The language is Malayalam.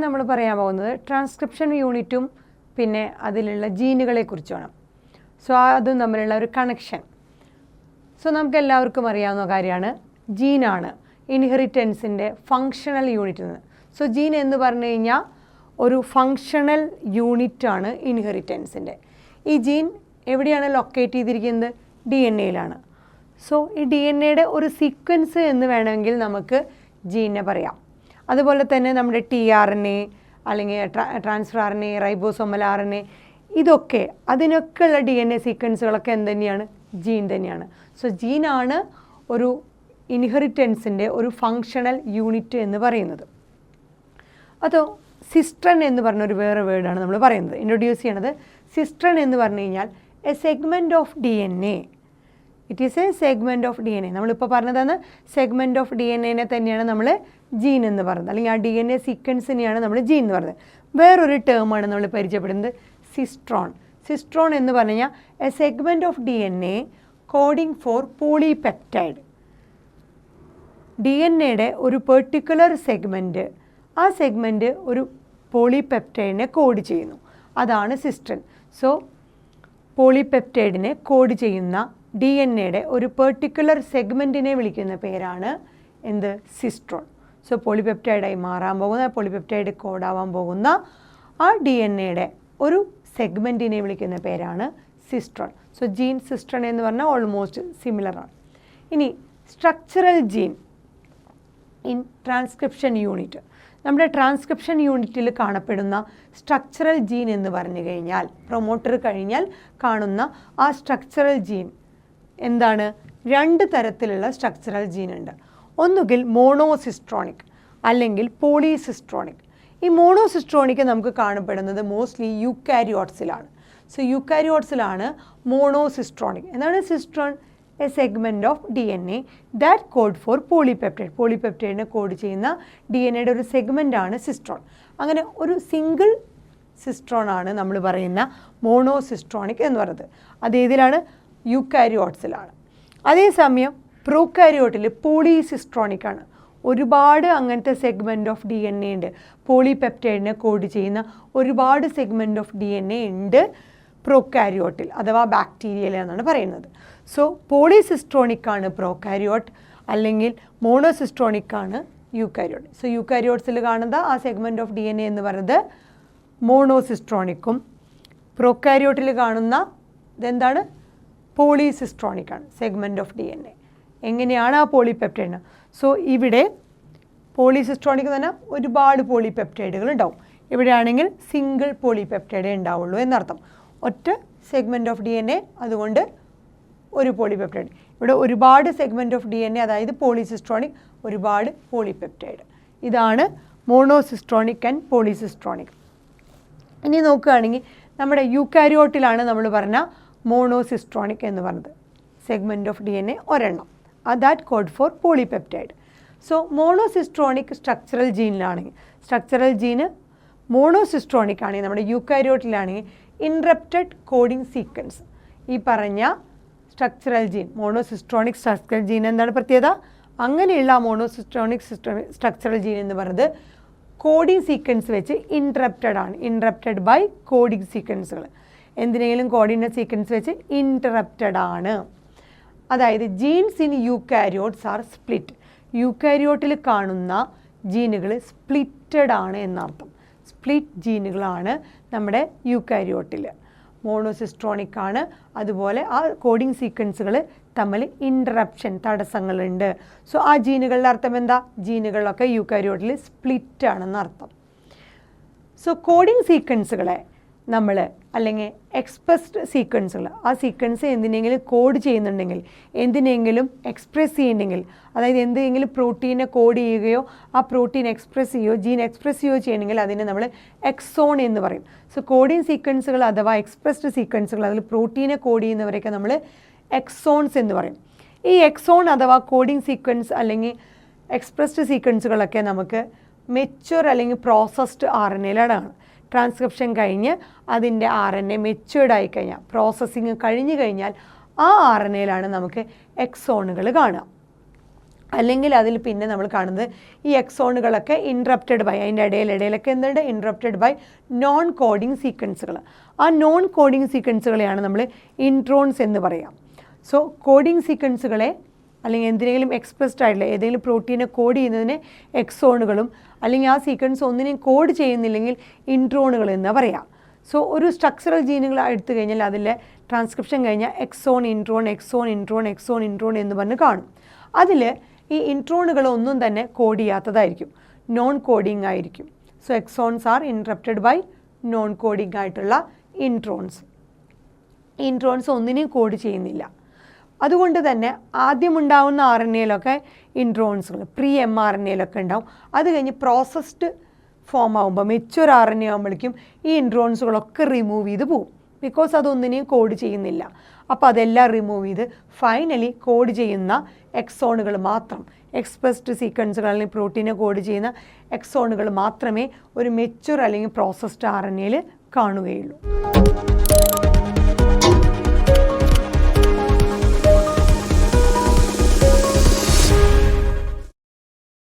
നമ്മൾ പറയാൻ പോകുന്നത് ട്രാൻസ്ക്രിപ്ഷൻ യൂണിറ്റും പിന്നെ അതിലുള്ള ജീനുകളെ കുറിച്ചാണ്. സോ അതും തമ്മിലുള്ള ഒരു കണക്ഷൻ. സോ നമുക്ക് എല്ലാവർക്കും അറിയാവുന്ന കാര്യമാണ് ജീനാണ് ഇൻഹെറിറ്റൻസിൻ്റെ ഫങ്ഷണൽ യൂണിറ്റ് എന്ന്. സോ ജീൻ എന്ന് പറഞ്ഞു കഴിഞ്ഞാൽ ഒരു ഫങ്ഷണൽ യൂണിറ്റാണ് ഇൻഹെറിറ്റൻസിൻ്റെ. ഈ ജീൻ എവിടെയാണ് ലൊക്കേറ്റ് ചെയ്തിരിക്കുന്നത്? DNA-യിലാണ്. സോ ഈ DNA-യുടെ ഒരു സീക്വൻസ് എന്ന് വേണമെങ്കിൽ നമുക്ക് ജീനെ പറയാം. അതുപോലെ തന്നെ നമ്മുടെ tRNA അല്ലെങ്കിൽ ട്രാൻസ്ഫർ RNA, റൈബോസോമൽ RNA, ഇതൊക്കെ അതിനൊക്കെയുള്ള DNA സീക്വൻസുകളൊക്കെ എന്ത് തന്നെയാണ്? ജീൻ തന്നെയാണ്. സോ ജീനാണ് ഒരു ഇൻഹെറിറ്റൻസിൻ്റെ ഒരു ഫങ്ഷണൽ യൂണിറ്റ് എന്ന് പറയുന്നത്. അതോ സിസ്ട്രൻ എന്ന് പറഞ്ഞൊരു വേറെ വേർഡാണ് നമ്മൾ പറയുന്നത്, ഇൻട്രൊഡ്യൂസ് ചെയ്യണത്. സിസ്ട്രൻ എന്ന് പറഞ്ഞു കഴിഞ്ഞാൽ a segment of DNA. It is A segment of DNA. നമ്മളിപ്പോൾ പറഞ്ഞതാണ് സെഗ്മെൻറ്റ് ഓഫ് DNA-നെ തന്നെയാണ് നമ്മൾ ജീൻ എന്ന് പറയുന്നത്, അല്ലെങ്കിൽ ആ DNA സീക്വൻസിനെയാണ് നമ്മൾ ജീൻ എന്ന് പറയുന്നത്. വേറൊരു ടേമാണ് നമ്മൾ പരിചയപ്പെടുന്നത്, സിസ്ട്രോൺ. സിസ്ട്രോൺ എന്ന് പറഞ്ഞു കഴിഞ്ഞാൽ a segment of DNA coding for polypeptide. DNA-യുടെ ഒരു പെർട്ടിക്കുലർ സെഗ്മെൻറ്റ്, ആ സെഗ്മെൻറ്റ് ഒരു പോളിപെപ്റ്റൈഡിനെ കോഡ് ചെയ്യുന്നു, അതാണ് സിസ്ട്രൻ. സോ പോളിപെപ്റ്റൈഡിനെ കോഡ് ചെയ്യുന്ന DNA-യുടെ ഒരു പെർട്ടിക്കുലർ സെഗ്മെൻറ്റിനെ വിളിക്കുന്ന പേരാണ് എന്ത്? സിസ്ട്രോൺ. സോ പോളിപെപ്റ്റൈഡായി മാറാൻ പോകുന്ന, പോളിപെപ്റ്റൈഡ് കോഡാവാൻ പോകുന്ന ആ DNA-യുടെ ഒരു സെഗ്മെൻറ്റിനെ വിളിക്കുന്ന പേരാണ് സിസ്ട്രോൺ. സോ ജീൻ സിസ്ട്രോൺ എന്ന് പറഞ്ഞാൽ ഓൾമോസ്റ്റ് സിമിലറാണ്. ഇനി structural gene in transcription unit. നമ്മുടെ ട്രാൻസ്ക്രിപ്ഷൻ യൂണിറ്റിൽ കാണപ്പെടുന്ന സ്ട്രക്ചറൽ ജീൻ എന്ന് പറഞ്ഞു കഴിഞ്ഞാൽ, പ്രൊമോട്ടർ കഴിഞ്ഞാൽ കാണുന്ന ആ സ്ട്രക്ചറൽ ജീൻ എന്താണ്? രണ്ട് തരത്തിലുള്ള സ്ട്രക്ചറൽ ജീൻ ഉണ്ട്. ഒന്നുകിൽ മോണോസിസ്ട്രോണിക് അല്ലെങ്കിൽ പോളിസിസ്ട്രോണിക്. ഈ മോണോസിസ്ട്രോണിക് നമുക്ക് കാണപ്പെടുന്നത് മോസ്റ്റ്ലി യൂക്കാരിയോട്സിലാണ്. സോ യൂക്കാരിയോട്സിലാണ് മോണോസിസ്ട്രോണിക്. എന്താണ് cistron? A segment of DNA that code for polypeptide. പോളിപെപ്റ്റൈഡിനെ കോഡ് ചെയ്യുന്ന DNA-യുടെ ഒരു സെഗ്മെൻ്റാണ് സിസ്ട്രോൺ. അങ്ങനെ ഒരു സിംഗിൾ സിസ്ട്രോൺ ആണ് നമ്മൾ പറയുന്ന മോണോസിസ്ട്രോണിക് എന്ന് പറയുന്നത്. അത് ഏതിലാണ്? യൂക്കാരിയോട്സിലാണ്. അതേസമയം പ്രോകാരിയോട്ടിൽ പോളിസിസ്ട്രോണിക് ആണ്. ഒരുപാട് അങ്ങനത്തെ സെഗ്മെൻറ്റ് ഓഫ് DNA ഉണ്ട്. പോളിപെപ്റ്റൈഡിനെ കോഡ് ചെയ്യുന്ന ഒരുപാട് സെഗ്മെൻറ്റ് ഓഫ് DNA ഉണ്ട് പ്രോകാരിയോട്ടിൽ, അഥവാ ബാക്ടീരിയയിൽ എന്നാണ് പറയുന്നത്. സോ പോളിസിസ്ട്രോണിക് ആണ് പ്രോകാരിയോട്ട്, അല്ലെങ്കിൽ മോണോസിസ്ട്രോണിക് ആണ് യൂക്കാരിയോട്ട്. സോ യൂക്കാരിയോട്സിൽ കാണുന്ന ആ സെഗ്മെൻറ്റ് ഓഫ് DNA എന്ന് പറയുന്നത് മോണോസിസ്ട്രോണിക്കും, പ്രോകാരിയോട്ടിൽ കാണുന്ന ഇതെന്താണ്? പോളിസിസ്ട്രോണിക് ആണ് സെഗ്മെൻറ്റ് ഓഫ് DNA. എങ്ങനെയാണ് ആ പോളിപെപ്റ്റൈഡ്? സോ ഇവിടെ പോളിസിസ്ട്രോണിക് എന്ന് പറഞ്ഞാൽ ഒരുപാട് പോളിപെപ്റ്റൈഡുകൾ ഉണ്ടാവും. ഇവിടെയാണെങ്കിൽ സിംഗിൾ പോളിപെപ്റ്റൈഡേ ഉണ്ടാവുള്ളൂ എന്നർത്ഥം. ഒറ്റ സെഗ്മെൻറ്റ് ഓഫ് DNA, അതുകൊണ്ട് ഒരു പോളിപെപ്റ്റൈഡ്. ഇവിടെ ഒരുപാട് സെഗ്മെൻറ്റ് ഓഫ് DNA, അതായത് പോളിസിസ്ട്രോണിക്, ഒരുപാട് പോളിപെപ്റ്റൈഡ്. ഇതാണ് മോണോസിസ്ട്രോണിക് ആൻഡ് പോളിസിസ്ട്രോണിക്. ഇനി നോക്കുകയാണെങ്കിൽ നമ്മുടെ യൂക്കാരിയോട്ടിലാണ് നമ്മൾ പറഞ്ഞ മോണോസിസ്ട്രോണിക് എന്ന് പറഞ്ഞത്. സെഗ്മെൻറ്റ് ഓഫ് DNA ഒരെണ്ണം, that code for polypeptide. So monocistronic structural ജീനിലാണെങ്കിൽ, സ്ട്രക്ചറൽ ജീന് മോണോസിസ്ട്രോണിക് ആണെങ്കിൽ, നമ്മുടെ യൂക്കാരിയോട്ടിലാണെങ്കിൽ ഇൻറപ്റ്റഡ് കോഡിംഗ് സീക്വൻസ്. ഈ പറഞ്ഞ structural gene, monocistronic structural gene എന്താണ് പ്രത്യേകത? അങ്ങനെയുള്ള മോണോസിസ്ട്രോണിക് സ്ട്രക്ചറൽ ജീൻ എന്ന് പറയുന്നത് കോഡിംഗ് സീക്വൻസ് വെച്ച് ഇൻറപ്റ്റഡ് ആണ്. ഇൻറപ്റ്റഡ് ബൈ കോഡിംഗ് സീക്വൻസുകൾ. എന്തിനെങ്കിലും കോഡിംഗ് സീക്വൻസ് വെച്ച് ഇൻറപ്റ്റഡ് ആണ്. അതായത് genes in eukaryotes are split. യൂക്കാരിയോട്ടിൽ കാണുന്ന ജീനുകൾ സ്പ്ലിറ്റഡ് ആണ് എന്നർത്ഥം. സ്പ്ലിറ്റ് ജീനുകളാണ് നമ്മുടെ യൂക്കാരിയോട്ടിൽ. മോണോസിസ്ട്രോണിക് ആണ്, അതുപോലെ ആ കോഡിംഗ് സീക്വൻസുകൾ തമ്മിൽ ഇൻറ്ററപ്ഷൻ, തടസ്സങ്ങളുണ്ട്. സോ ആ ജീനുകളുടെ അർത്ഥം എന്താ? ജീനുകളൊക്കെ യൂക്കാരിയോട്ടിൽ സ്പ്ലിറ്റ് ആണെന്ന് അർത്ഥം. സോ കോഡിംഗ് സീക്വൻസുകളെ നമ്മൾ, അല്ലെങ്കിൽ എക്സ്പ്രസ്ഡ് സീക്വൻസുകൾ, ആ സീക്വൻസ് എന്തിനെങ്കിലും കോഡ് ചെയ്യുന്നുണ്ടെങ്കിൽ, എന്തിനെങ്കിലും എക്സ്പ്രസ് ചെയ്യുന്നുണ്ടെങ്കിൽ, അതായത് എന്തെങ്കിലും പ്രോട്ടീനെ കോഡ് ചെയ്യുകയോ ആ പ്രോട്ടീൻ എക്സ്പ്രസ് ചെയ്യുകയോ ജീൻ എക്സ്പ്രസ് ചെയ്യുകയോ ചെയ്യണമെങ്കിൽ അതിനെ നമ്മൾ എക്സോൺ എന്ന് പറയും. സോ കോഡിംഗ് സീക്വൻസുകൾ അഥവാ എക്സ്പ്രസ്ഡ് സീക്വൻസുകൾ, അതിൽ പ്രോട്ടീനെ കോഡ് ചെയ്യുന്നവരൊക്കെ നമ്മൾ എക്സോൺസ് എന്ന് പറയും. ഈ എക്സോൺ അഥവാ കോഡിംഗ് സീക്വൻസ് അല്ലെങ്കിൽ എക്സ്പ്രസ്ഡ് സീക്വൻസുകളൊക്കെ നമുക്ക് മെച്യൂർ അല്ലെങ്കിൽ പ്രോസസ്ഡ് RNA-ലാണ്. ട്രാൻസ്ക്രിപ്ഷൻ കഴിഞ്ഞ് അതിൻ്റെ RNA മെച്യൂർഡ് ആയി കഴിഞ്ഞാൽ, പ്രോസസ്സിങ് കഴിഞ്ഞ് കഴിഞ്ഞാൽ ആ RNA-ലാണ് നമുക്ക് എക്സോണുകൾ കാണുക. അല്ലെങ്കിൽ അതിൽ പിന്നെ നമ്മൾ കാണുന്നത് ഈ എക്സോണുകളൊക്കെ ഇൻറപ്റ്റഡ് ബൈ, അതിൻ്റെ ഇടയിലൊക്കെ എന്തുണ്ട്, ഇൻറപ്റ്റഡ് ബൈ നോൺ കോഡിങ് സീക്വൻസുകൾ. ആ നോൺ കോഡിങ് സീക്വൻസുകളെയാണ് നമ്മൾ ഇൻട്രോൺസ് എന്ന് പറയാം. സോ കോഡിങ് സീക്വൻസുകളെ അല്ലെങ്കിൽ എന്തിനെങ്കിലും എക്സ്പ്രസ്ഡ് ആയിട്ടുള്ള ഏതെങ്കിലും പ്രോട്ടീനെ കോഡ് ചെയ്യുന്നതിന് എക്സോണുകളും, അല്ലെങ്കിൽ ആ സീക്വൻസ് ഒന്നിനെയും കോഡ് ചെയ്യുന്നില്ലെങ്കിൽ ഇൻട്രോണുകൾ എന്ന് പറയാം. സോ ഒരു സ്ട്രക്ചറൽ ജീനുകൾ എടുത്തു കഴിഞ്ഞാൽ അതിലെ ട്രാൻസ്ക്രിപ്ഷൻ കഴിഞ്ഞാൽ exon intron exon intron exon intron എന്ന് പറഞ്ഞ് കാണും. അതിൽ ഈ ഇൻട്രോണുകളൊന്നും തന്നെ കോഡ് ചെയ്യാത്തതായിരിക്കും, നോൺ കോഡിങ് ആയിരിക്കും. So exons are interrupted by non coding ആയിട്ടുള്ള ഇൻട്രോൺസ്. ഇൻട്രോൺസ് ഒന്നിനെയും കോഡ് ചെയ്യുന്നില്ല. അതുകൊണ്ട് തന്നെ ആദ്യമുണ്ടാവുന്ന RNAയിലൊക്കെ ഇൻട്രോൺസുകൾ പ്രീ mRNAയിലൊക്കെ ഉണ്ടാവും. അത് കഴിഞ്ഞ് പ്രോസസ്ഡ് ഫോം ആകുമ്പോൾ മെച്യൂർ RNA ആകുമ്പോഴേക്കും ഈ ഇൻട്രോൺസുകളൊക്കെ റിമൂവ് ചെയ്ത് പോവും, ബിക്കോസ് അതൊന്നിനെയും കോഡ് ചെയ്യുന്നില്ല. അപ്പോൾ അതെല്ലാം റിമൂവ് ചെയ്ത് ഫൈനലി കോഡ് ചെയ്യുന്ന എക്സോണുകൾ മാത്രം, എക്സ്പ്രസ്ഡ് സീക്വൻസുകൾ അല്ലെങ്കിൽ പ്രോട്ടീനെ കോഡ് ചെയ്യുന്ന എക്സോണുകൾ മാത്രമേ ഒരു മെച്യൂർ അല്ലെങ്കിൽ പ്രോസസ്ഡ് RNAയിൽ കാണുകയുള്ളൂ.